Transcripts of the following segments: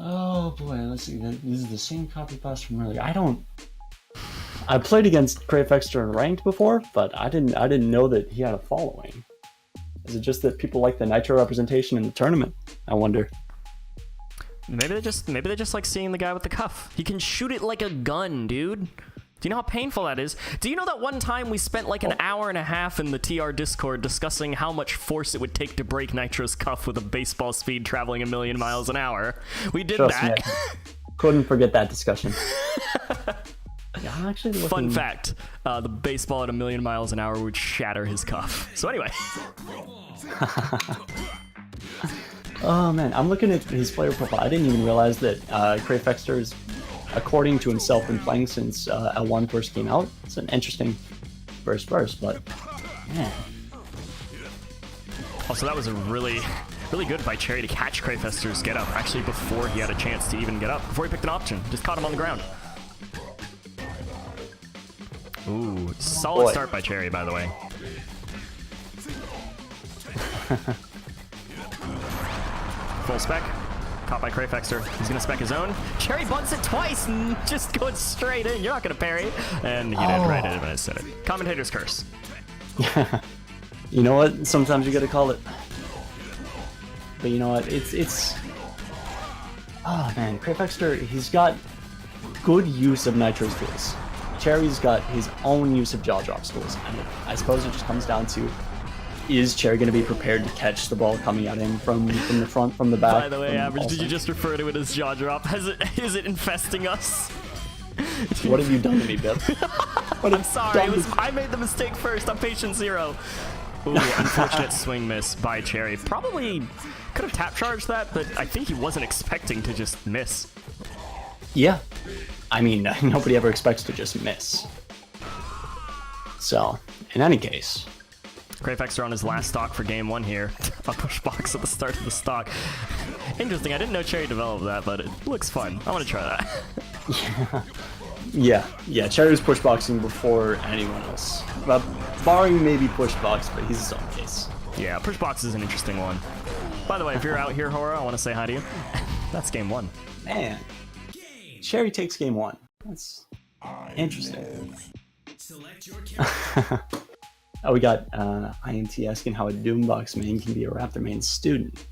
Oh boy, let's see. This is the same copy paste from earlier. I played against Crafekster in ranked before, but I didn't know that he had a following. Is it just that people like the Nitro representation in the tournament? I wonder. Maybe they just like seeing the guy with the cuff. He can shoot it like a gun, dude. Do you know how painful that is? Do you know that one time we spent like an hour and a half in the TR Discord discussing how much force it would take to break Nitro's cuff with a baseball speed traveling 1,000,000 miles an hour? We did that. Couldn't forget that discussion. Yeah, I'm actually looking... Fun fact, the baseball at 1,000,000 miles an hour would shatter his cuff. So anyway. Oh man, I'm looking at his player profile. I didn't even realize that Crafekster is, according to himself, been playing since L1 first came out. It's an interesting first, but man. Also, that was a really good by Cherry to catch Crafester's get up, actually before he had a chance to even get up, before he picked an option. Just caught him on the ground. Ooh, solid start by Cherry, by the way. Full spec. Caught by Crafekster. He's going to spec his own. Cherry bunts it twice and just goes straight in. You're not going to parry. And he did right in when I said it. Commentator's curse. You know what? Sometimes you got to call it. But you know what? It's... Oh man, Crafekster, he's got good use of Nitro's tools. Cherry's got his own use of jaw drop tools. And I suppose it just comes down to, is Cherry going to be prepared to catch the ball coming at him from the front, from the back? By the way, Average, did you just refer to it as jaw drop? Is it infesting us? What have you done to me, Bip? I'm sorry, I made the mistake first. I'm patient zero. Ooh, unfortunate swing miss by Cherry. Probably could have tap charged that, but I think he wasn't expecting to just miss. Yeah. I mean, nobody ever expects to just miss. So, in any case... Crafekster on his last stock for game 1 here. A push box at the start of the stock. Interesting, I didn't know Cherry developed that, but it looks fun. I want to try that. Yeah, Cherry was push boxing before anyone else. Barring maybe push box, but he's his own case. Yeah, push box is an interesting one. By the way, if you're out here, Hora, I want to say hi to you. That's game 1. Man, Cherry takes game 1. That's interesting. Oh, we got INT asking how a Doombox main can be a Raptor main student.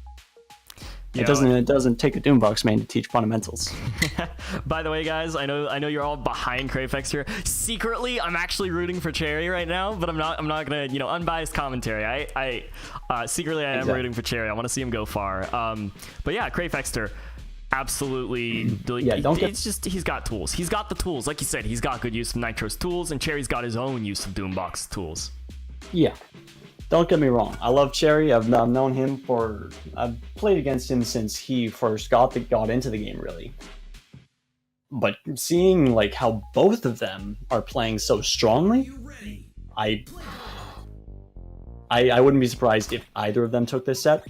It doesn't take a Doombox main to teach fundamentals. By the way, guys, I know you're all behind Crafekster. Secretly, I'm actually rooting for Cherry right now, but I'm not gonna, unbiased commentary. Secretly I am rooting for Cherry. I want to see him go far. But yeah, Crafekster, absolutely. He's got tools. He's got the tools. Like you said, he's got good use of Nitro's tools, and Cherry's got his own use of Doombox tools. Yeah. Don't get me wrong. I love Cherry. I've known him I've played against him since he first got into the game, really. But seeing like how both of them are playing so strongly, I wouldn't be surprised if either of them took this set.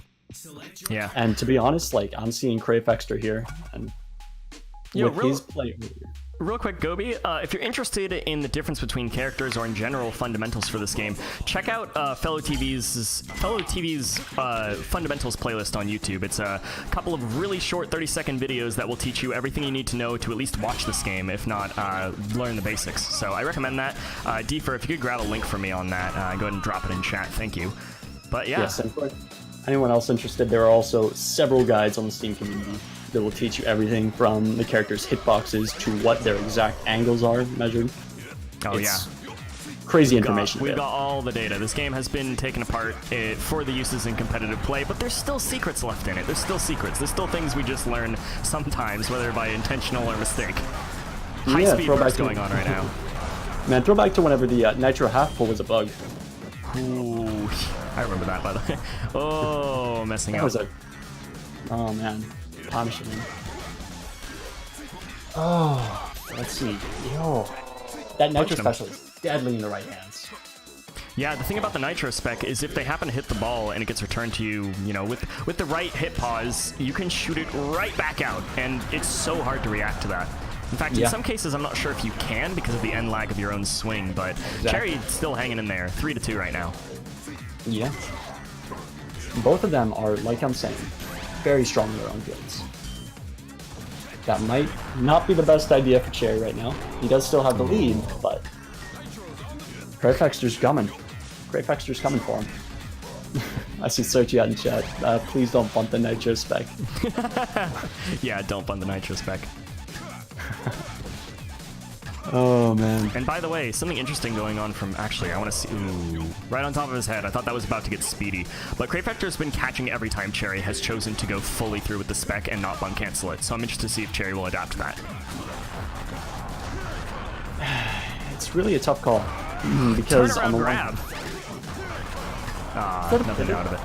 Yeah. And to be honest, like I'm seeing Crafekster here, and his play. Real quick, Gobi, if you're interested in the difference between characters or in general fundamentals for this game, check out FellowsTV's fundamentals playlist on YouTube. It's a couple of really short 30-second videos that will teach you everything you need to know to at least watch this game, if not learn the basics. So I recommend that. Deefer, if you could grab a link for me on that, go ahead and drop it in chat. Thank you. But yeah. Yes, and for anyone else interested, there are also several guides on the Steam community that will teach you everything from the characters' hitboxes to what their exact angles are measured. It's crazy information. We've got all the data. This game has been taken apart for the uses in competitive play, but there's still secrets left in it. There's still secrets. There's still things we just learn sometimes, whether by intentional or mistake. High-speed burst going on right now. Man, throw back to whenever the Nitro half pull was a bug. Ooh, I remember that, by the way. Oh, messing up. Oh, man. Punishing him. Oh, let's see. Yo, that Nitro special is deadly in the right hands. Yeah, the thing about the Nitro spec is if they happen to hit the ball and it gets returned to you, with the right hit pause, you can shoot it right back out, and it's so hard to react to that. In fact, in some cases, I'm not sure if you can because of the end lag of your own swing, but Cherry's still hanging in there, 3-2 right now. Yeah. Both of them are, like I'm saying, very strong in their own fields. That might not be the best idea for Cherry right now. He does still have the lead, but Crafekster's coming. Crafekster's coming for him. I see Searchy out in chat. Please don't bump the Nitro spec. Yeah, don't bump the Nitro spec. Oh, man. And by the way, something interesting going on from... Actually, I want to see... Ooh, right on top of his head. I thought that was about to get speedy. But Crafekster's been catching every time Cherry has chosen to go fully through with the spec and not bump cancel it. So I'm interested to see if Cherry will adapt to that. It's really a tough call. Because Turn around on the grab. Nothing out of it.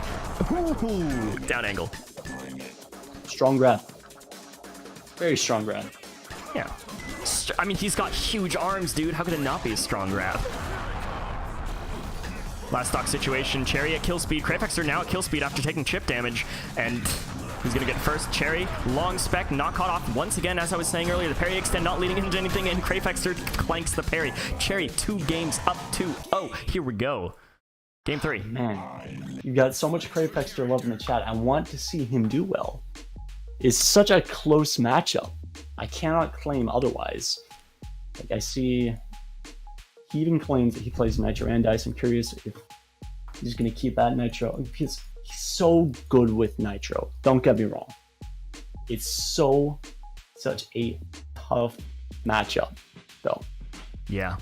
Ooh, down angle. Strong grab. Very strong grab. Yeah. I mean, he's got huge arms, dude. How could it not be a strong grab? Last stock situation. Cherry at kill speed. Crafekster now at kill speed after taking chip damage. And he's going to get first. Cherry, long spec, not caught off once again, as I was saying earlier. The parry extend not leading into anything, and Crafekster clanks the parry. Cherry, 2 games up 2-0. Here we go. Game 3. Man, you got so much Crafekster love in the chat. I want to see him do well. It's such a close matchup. I cannot claim otherwise. Like, I see he even claims that he plays Nitro and Dice. I'm curious if he's going to keep that Nitro. He's so good with Nitro. Don't get me wrong. It's such a tough matchup, though. Yeah.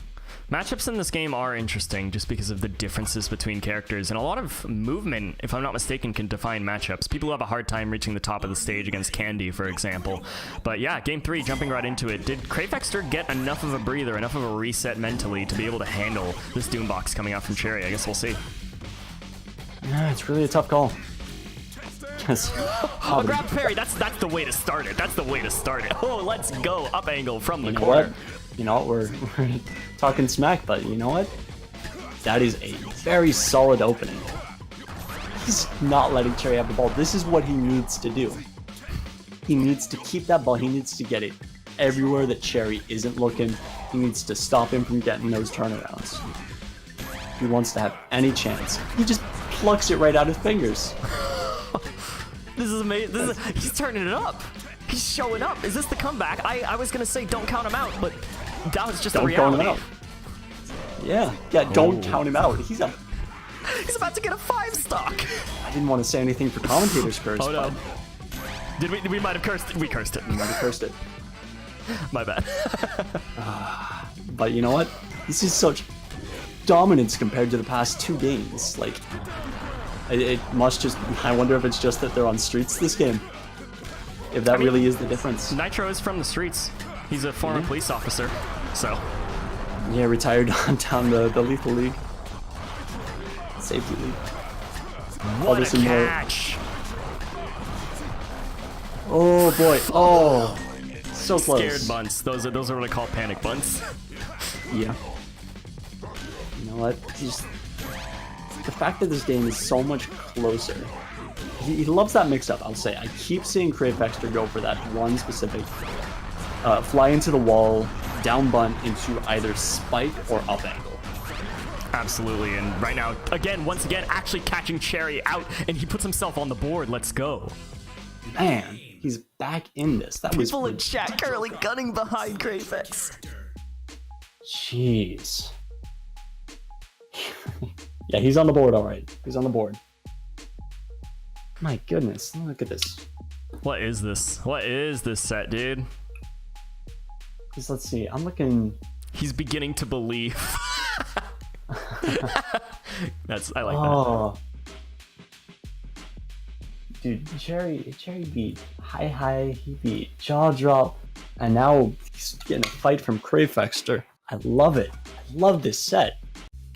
Matchups in this game are interesting just because of the differences between characters, and a lot of movement, if I'm not mistaken, can define matchups. People who have a hard time reaching the top of the stage against Candy, for example. But yeah, Game 3, jumping right into it. Did Crafekster get enough of a breather, enough of a reset mentally to be able to handle this Doombox coming out from Cherry? I guess we'll see. Yeah, it's really a tough call. Oh, grab parry. That's the way to start it. That's the way to start it. Oh, let's go. Up angle from the You know corner. what? You know, we're talking smack, but you know what? That is a very solid opening. He's not letting Cherry have the ball. This is what he needs to do. He needs to keep that ball. He needs to get it everywhere that Cherry isn't looking. He needs to stop him from getting those turnarounds. If he wants to have any chance, he just plucks it right out of his fingers. This is amazing. He's turning it up. He's showing up. Is this the comeback? I was going to say don't count him out, but that was just the reality. Don't count him out. Yeah, don't count him out. He's about to get a 5-stock. I didn't want to say anything for commentators curse. Oh no. Did we might have cursed it. We cursed it. We might have cursed it. My bad. But you know what? This is such dominance compared to the past 2 games. Like, it must just... I wonder if it's just that they're on streets this game. If that really is the difference. Nitro is from the streets. He's a former police officer, so... Yeah, retired down the Lethal League. Safety League. What a catch! Oh boy, oh! So close. Scared bunts. Those are what I call panic bunts. Yeah. You know what? Just the fact that this game is so much closer. He loves that mix-up, I'll say. I keep seeing Crafekster go for that one specific fly into the wall, down bunt into either spike or up angle. Absolutely, and right now, once again, actually catching Cherry out, and he puts himself on the board. Let's go. Man, he's back in this. That was people in chat currently gunning behind Crafex. Jeez. Yeah, he's on the board, all right. He's on the board. My goodness, look at this. What is this? What is this set, dude? Because let's see, I'm looking... He's beginning to believe. I like that. Dude, Cherry beat Hi, he beat Jaw Drop, and now he's getting a fight from Crafekster. I love it. I love this set.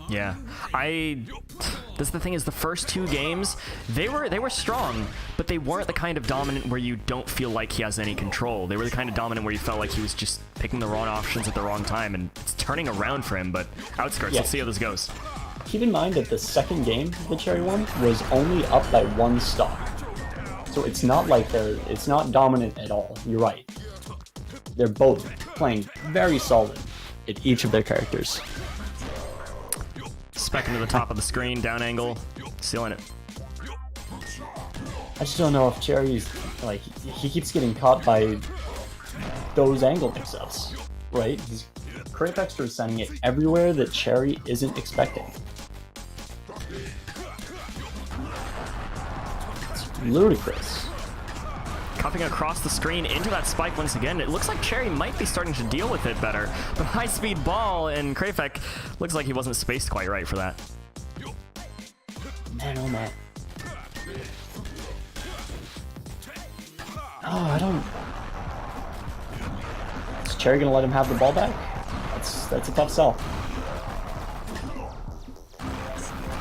Yeah, that's the thing is the first 2 games, they were strong, but they weren't the kind of dominant where you don't feel like he has any control. They were the kind of dominant where you felt like he was just picking the wrong options at the wrong time, and it's turning around for him, but outskirts, Let's see how this goes. Keep in mind that the second game the Cherry won was only up by 1 stock. So it's not like it's not dominant at all. You're right. They're both playing very solid at each of their characters. Spec into the top of the screen, down angle, sealing it. I just don't know if Cherry's, like, he keeps getting caught by those angle mix-ups, right? Crafekster is sending it everywhere that Cherry isn't expecting. It's ludicrous. Cupping across the screen into that spike once again. It looks like Cherry might be starting to deal with it better. But high-speed ball, and Crafek looks like he wasn't spaced quite right for that. Man, oh man. Oh, I don't... Is Cherry gonna let him have the ball back? That's a tough sell.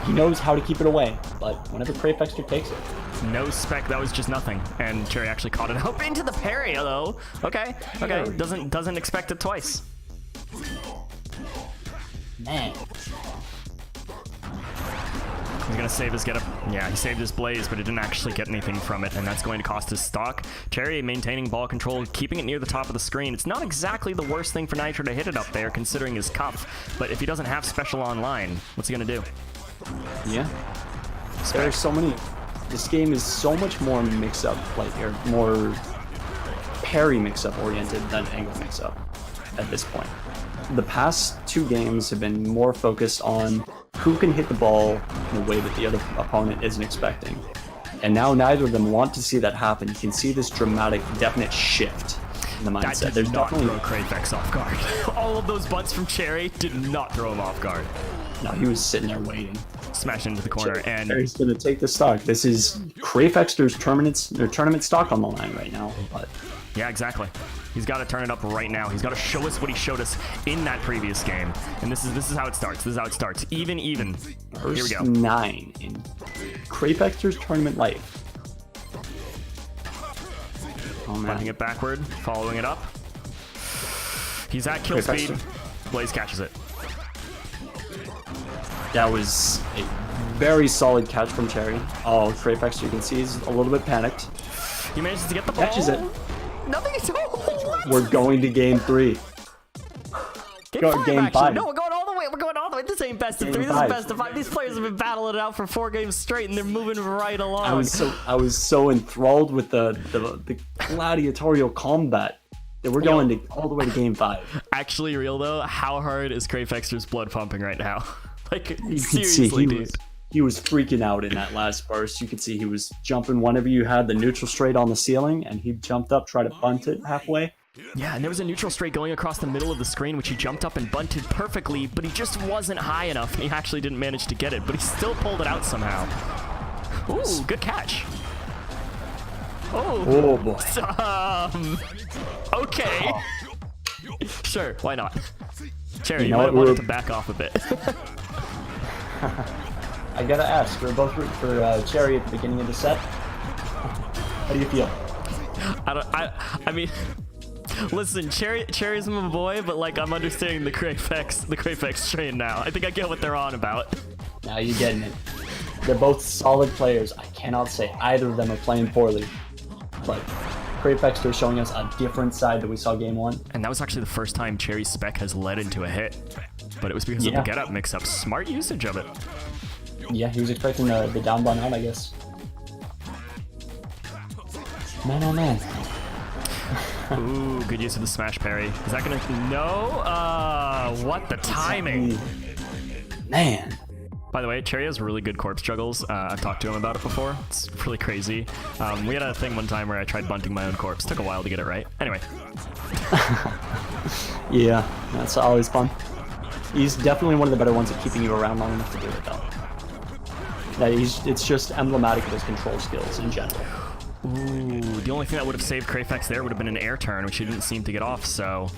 He knows how to keep it away, but whenever Crafekster takes it... No spec, that was just nothing. And Cherry actually caught it up into the parry, though. Okay. Doesn't expect it twice. Man. He's gonna save his get up. Yeah, he saved his blaze, but he didn't actually get anything from it, and that's going to cost his stock. Cherry maintaining ball control, keeping it near the top of the screen. It's not exactly the worst thing for Nitro to hit it up there, considering his cuff. But if he doesn't have special online, what's he gonna do? Yeah. There are so many. This game is so much more mix-up, like, or more parry mix-up oriented than angle mix-up at this point. The past two games have been more focused on who can hit the ball in a way that the other opponent isn't expecting. And now neither of them want to see that happen. You can see this dramatic, definite shift in the mindset. That did not throw Crafekster off guard. All of those butts from Cherry did not throw him off guard. No, he was sitting there waiting. Smash into the corner, and Cherry's going to take the stock. This is Crafekster's tournament stock on the line right now. But yeah, exactly. He's got to turn it up right now. He's got to show us what he showed us in that previous game. And this is how it starts. This is how it starts. Even. Here we go. 9 in Crafekster's tournament life. Oh man. Running it backward, following it up. He's at kill speed. Blaze catches it. That was a very solid catch from Cherry. Oh, Crafekster, you can see he's a little bit panicked. He manages to get the ball. Catches it. Nothing at all. We're going to game 3. Game 5. No, we're going all the way. We're going all the way. This ain't best of 3. This is best of 5. These players have been battling it out for 4 games straight, and they're moving right along. I was so enthralled with the gladiatorial combat that we're going all the way to game 5. Actually, real though, how hard is Crafekster's blood pumping right now? Like, you seriously, dude. He was freaking out in that last burst. You could see he was jumping whenever you had the neutral straight on the ceiling, and he jumped up, tried to bunt it halfway. Yeah, and there was a neutral straight going across the middle of the screen, which he jumped up and bunted perfectly, but he just wasn't high enough, and he actually didn't manage to get it, but he still pulled it out somehow. Ooh, good catch. Oh boy. Okay. Sure, why not? Cherry, you know might what, want to back off a bit. I gotta ask, we're both rooting for Cherry at the beginning of the set. How do you feel? I mean, listen, Cherry's my boy, but like I'm understanding the Crafex train now. I think I get what they're on about. Now you're getting it. They're both solid players. I cannot say either of them are playing poorly, but Crafekster is showing us a different side that we saw game 1. And that was actually the first time Cherry's spec has led into a hit, but it was because of the get-up mix-up. Smart usage of it. Yeah, he was expecting the down bun out, I guess. Man, oh man. Ooh, good use of the smash parry. Is that gonna... No? What the timing? Man. By the way, Cherry has really good corpse juggles. I've talked to him about it before. It's really crazy. We had a thing one time where I tried bunting my own corpse. Took a while to get it right. Anyway. Yeah, that's always fun. He's definitely one of the better ones at keeping you around long enough to do it, though. It's just emblematic of his control skills in general. Ooh, the only thing that would have saved Crafex there would have been an air turn, which he didn't seem to get off, so...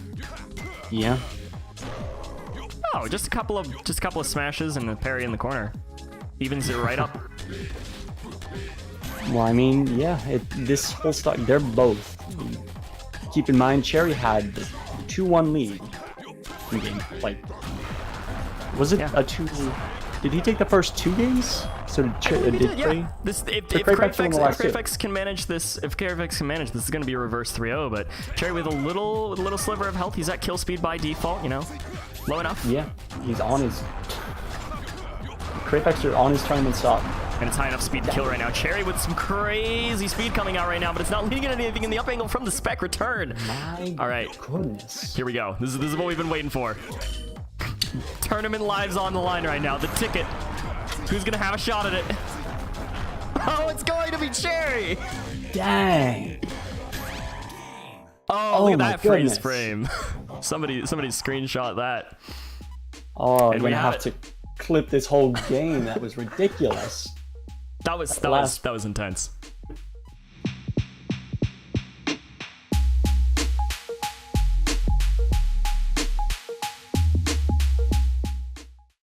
Yeah. Oh, just a couple of smashes and a parry in the corner. Evens it right up. Well, I mean, yeah, this whole stock, they're both. Keep in mind, Cherry had the 2-1 lead in game. Like, was it a 2... Did he take the first 2 games? So did yeah. If Crafex can manage this, this is going to be a reverse 3-0. But Cherry with a little sliver of health, he's at kill speed by default. You know, low enough. Yeah, he's on his. Crafekster on his tournament stock. And it's high enough speed to kill right now. Cherry with some crazy speed coming out right now, but it's not leading to anything in the up angle from the spec return. All right. Goodness. Here we go. This is what we've been waiting for. Tournament lives on the line right now. The ticket. Who's gonna have a shot at it? Oh, it's going to be Cherry. Dang. Oh, look at my that freeze goodness. frame. Somebody screenshot that. Oh, I'm And we gonna have have to clip this whole game. That was ridiculous. That was intense.